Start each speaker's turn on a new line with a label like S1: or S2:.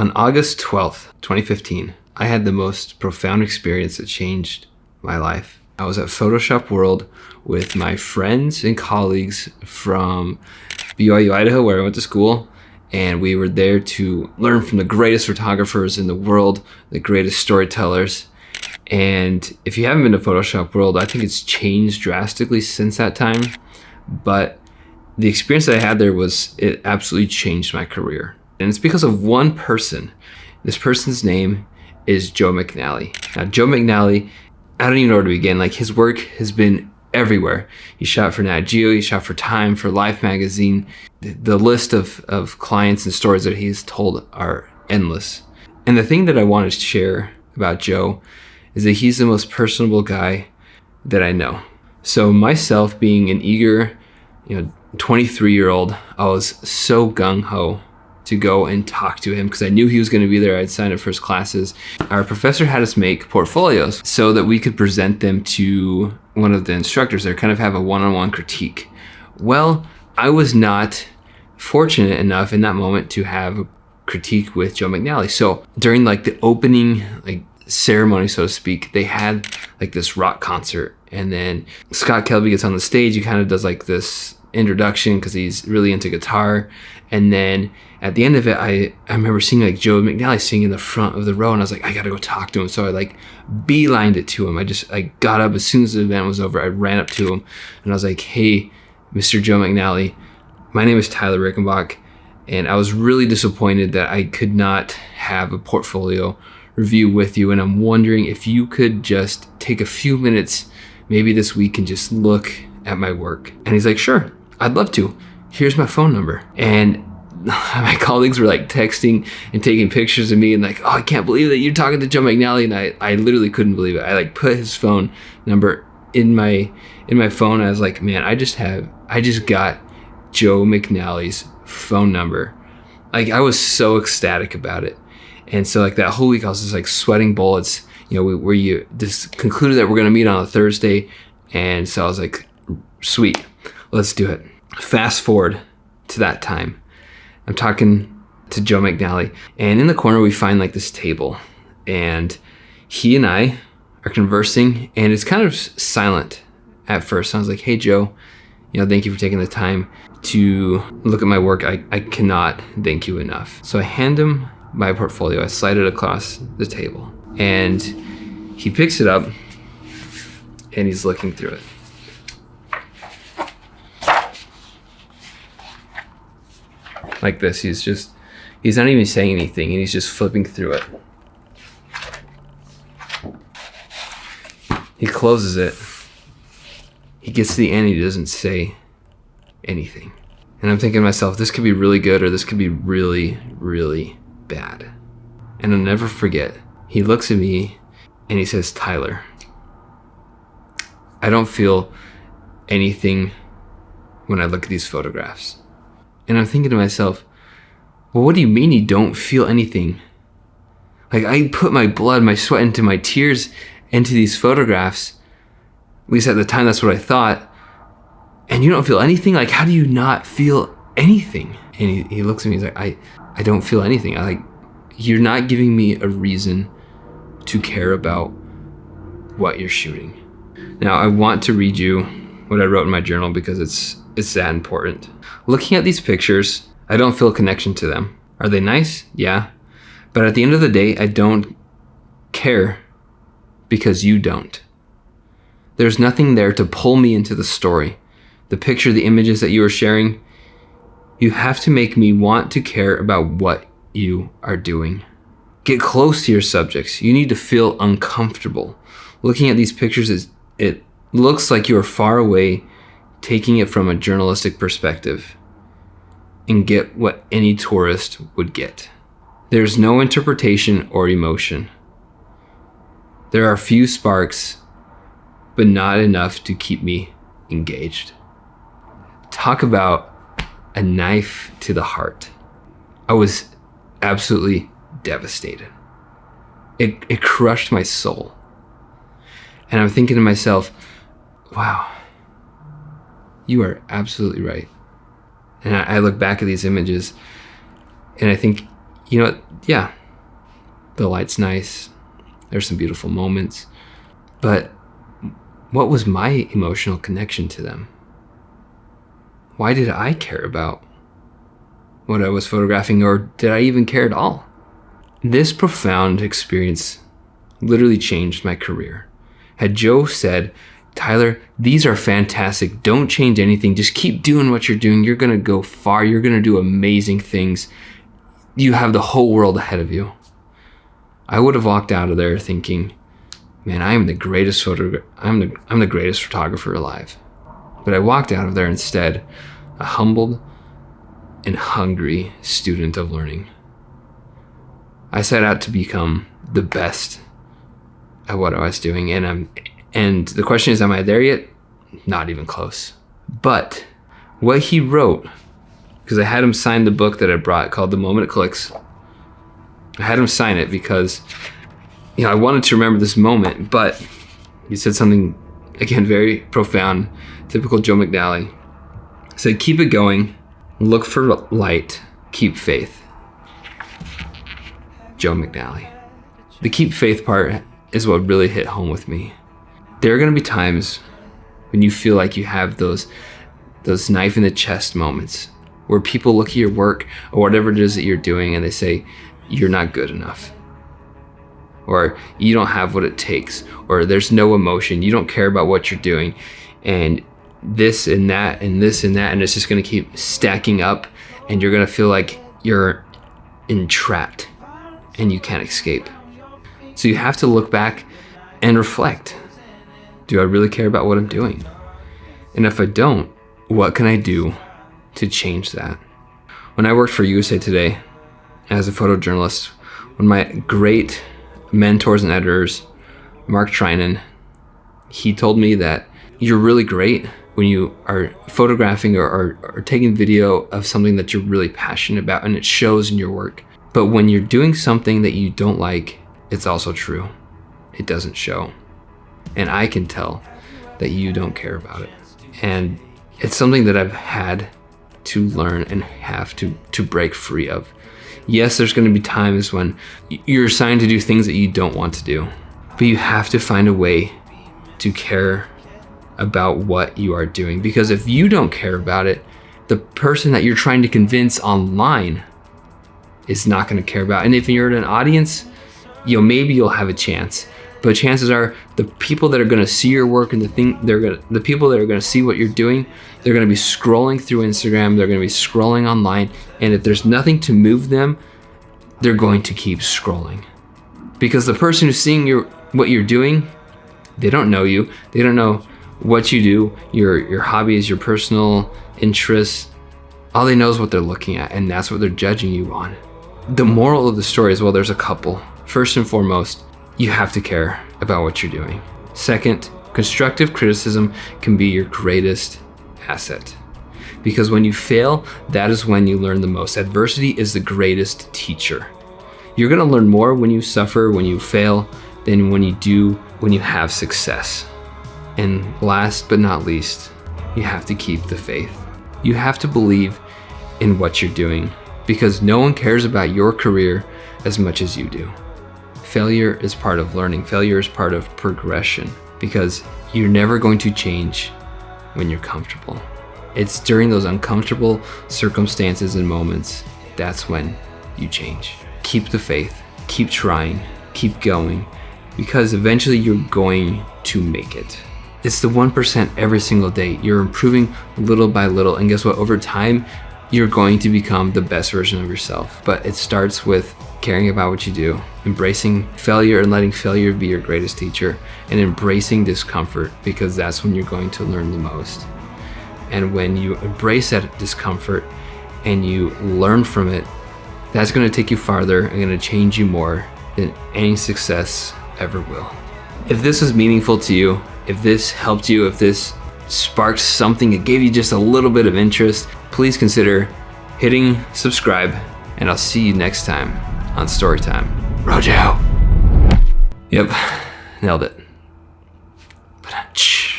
S1: On August 12th, 2015, I had the most profound experience that changed my life. I was at Photoshop World with my friends and colleagues from BYU, Idaho, where I went to school. And we were there to learn from the greatest photographers in the world, the greatest storytellers. And if you haven't been to Photoshop World, I think it's changed drastically since that time. But the experience that I had there it absolutely changed my career. And it's because of one person. This person's name is Joe McNally. Now, Joe McNally, I don't even know where to begin. Like, his work has been everywhere. He shot for Nat Geo, he shot for Time, for Life magazine. The list of clients and stories that he's told are endless. And the thing that I want to share about Joe is that he's the most personable guy that I know. So myself, being an eager, 23-year-old, I was so gung-ho to go and talk to him because I knew he was going to be there. I'd signed up for his classes. Our professor had us make portfolios so that we could present them to one of the instructors there, kind of have a one-on-one critique. Well, I was not fortunate enough in that moment to have a critique with Joe McNally. So during the opening ceremony, so to speak, they had this rock concert, and then Scott Kelby gets on the stage. He kind of does this introduction because he's really into guitar, and then at the end of it, I remember seeing Joe McNally singing in the front of the row, and I was like, I gotta go talk to him. So I beelined it to him. I got up as soon as the event was over. I ran up to him and I was like, hey, Mr. Joe McNally, my name is Tyler Rickenbach, and I was really disappointed that I could not have a portfolio review with you, and I'm wondering if you could just take a few minutes maybe this week and just look at my work. And he's like, sure, I'd love to. Here's my phone number. And my colleagues were texting and taking pictures of me and oh, I can't believe that you're talking to Joe McNally. And I literally couldn't believe it. I put his phone number in my phone. I was like, man, I just got Joe McNally's phone number. I was so ecstatic about it. And so that whole week I was just sweating bullets, where you just concluded that we're going to meet on a Thursday. And so I was like, sweet, let's do it. Fast forward to that time. I'm talking to Joe McNally, and in the corner we find this table, and he and I are conversing, and it's kind of silent at first. I was like, hey Joe, thank you for taking the time to look at my work. I cannot thank you enough. So I hand him my portfolio. I slide it across the table, and he picks it up and he's looking through it. Like this, he's not even saying anything, and he's just flipping through it. He closes it. He gets to the end, he doesn't say anything. And I'm thinking to myself, this could be really good, or this could be really, really bad. And I'll never forget, he looks at me and he says, Tyler, I don't feel anything when I look at these photographs. And I'm thinking to myself, well, what do you mean you don't feel anything? I put my blood, my sweat, into my tears into these photographs. At least at the time, that's what I thought. And you don't feel anything? How do you not feel anything? And he looks at me, he's like, I don't feel anything. You're not giving me a reason to care about what you're shooting. Now, I want to read you what I wrote in my journal because it's that important. Looking at these pictures, I don't feel a connection to them. Are they nice? Yeah. But at the end of the day, I don't care because you don't. There's nothing there to pull me into the story. The picture, the images that you are sharing, you have to make me want to care about what you are doing. Get close to your subjects. You need to feel uncomfortable. Looking at these pictures, it looks like you are far away, taking it from a journalistic perspective, and get what any tourist would get. There's no interpretation or emotion. There are few sparks, but not enough to keep me engaged. Talk about a knife to the heart. I was absolutely devastated. It crushed my soul. And I'm thinking to myself, wow, you are absolutely right. And I look back at these images and I think you know what? Yeah, the light's nice. There's some beautiful moments. But what was my emotional connection to them? Why did I care about what I was photographing, or did I even care at all? This profound experience literally changed my career. Had Joe said, Tyler, these are fantastic. Don't change anything. Just keep doing what you're doing. You're going to go far. You're going to do amazing things. You have the whole world ahead of you. I would have walked out of there thinking, man, I'm the greatest photographer alive. But I walked out of there instead, a humbled and hungry student of learning. I set out to become the best at what I was doing, and the question is, am I there yet? Not even close. But what he wrote, because I had him sign the book that I brought called The Moment It Clicks. I had him sign it because, I wanted to remember this moment, but he said something, again, very profound, typical Joe McNally. He said, keep it going, look for light, keep faith. Joe McNally. The keep faith part is what really hit home with me. There are going to be times when you feel like you have those knife in the chest moments where people look at your work or whatever it is that you're doing and they say, you're not good enough. Or you don't have what it takes. Or there's no emotion. You don't care about what you're doing. And this and that and this and that. And it's just going to keep stacking up. And you're going to feel like you're entrapped and you can't escape. So you have to look back and reflect. Do I really care about what I'm doing? And if I don't, what can I do to change that? When I worked for USA Today as a photojournalist, one of my great mentors and editors, Mark Trinan, he told me that you're really great when you are photographing or taking video of something that you're really passionate about, and it shows in your work. But when you're doing something that you don't like, it's also true. It doesn't show. And I can tell that you don't care about it. And it's something that I've had to learn and have to break free of. Yes, there's going to be times when you're assigned to do things that you don't want to do, but you have to find a way to care about what you are doing. Because if you don't care about it, the person that you're trying to convince online is not going to care about it. And if you're in an audience, maybe you'll have a chance. But chances are the people that are going to see your work and the people that are going to see what you're doing, they're going to be scrolling through Instagram, they're going to be scrolling online, and if there's nothing to move them, they're going to keep scrolling. Because the person who's seeing what you're doing, they don't know you, they don't know what you do, your hobbies, your personal interests. All they know is what they're looking at, and that's what they're judging you on. The moral of the story is, well, there's a couple. First and foremost, you have to care about what you're doing. Second, constructive criticism can be your greatest asset. Because when you fail, that is when you learn the most. Adversity is the greatest teacher. You're going to learn more when you suffer, when you fail, than when you have success. And last but not least, you have to keep the faith. You have to believe in what you're doing, because no one cares about your career as much as you do. Failure is part of learning. Failure is part of progression, because you're never going to change when you're comfortable. It's during those uncomfortable circumstances and moments, that's when you change. Keep the faith, keep trying, keep going, because eventually you're going to make it. It's the 1% every single day. You're improving little by little, and guess what? Over time, you're going to become the best version of yourself. But it starts with caring about what you do, embracing failure and letting failure be your greatest teacher, and embracing discomfort, because that's when you're going to learn the most. And when you embrace that discomfort and you learn from it, that's going to take you farther and going to change you more than any success ever will. If this was meaningful to you, if this helped you, if this sparked something, it gave you just a little bit of interest, please consider hitting subscribe, and I'll see you next time on Storytime. Rojo. Yep, nailed it. Ba-dum-tsh.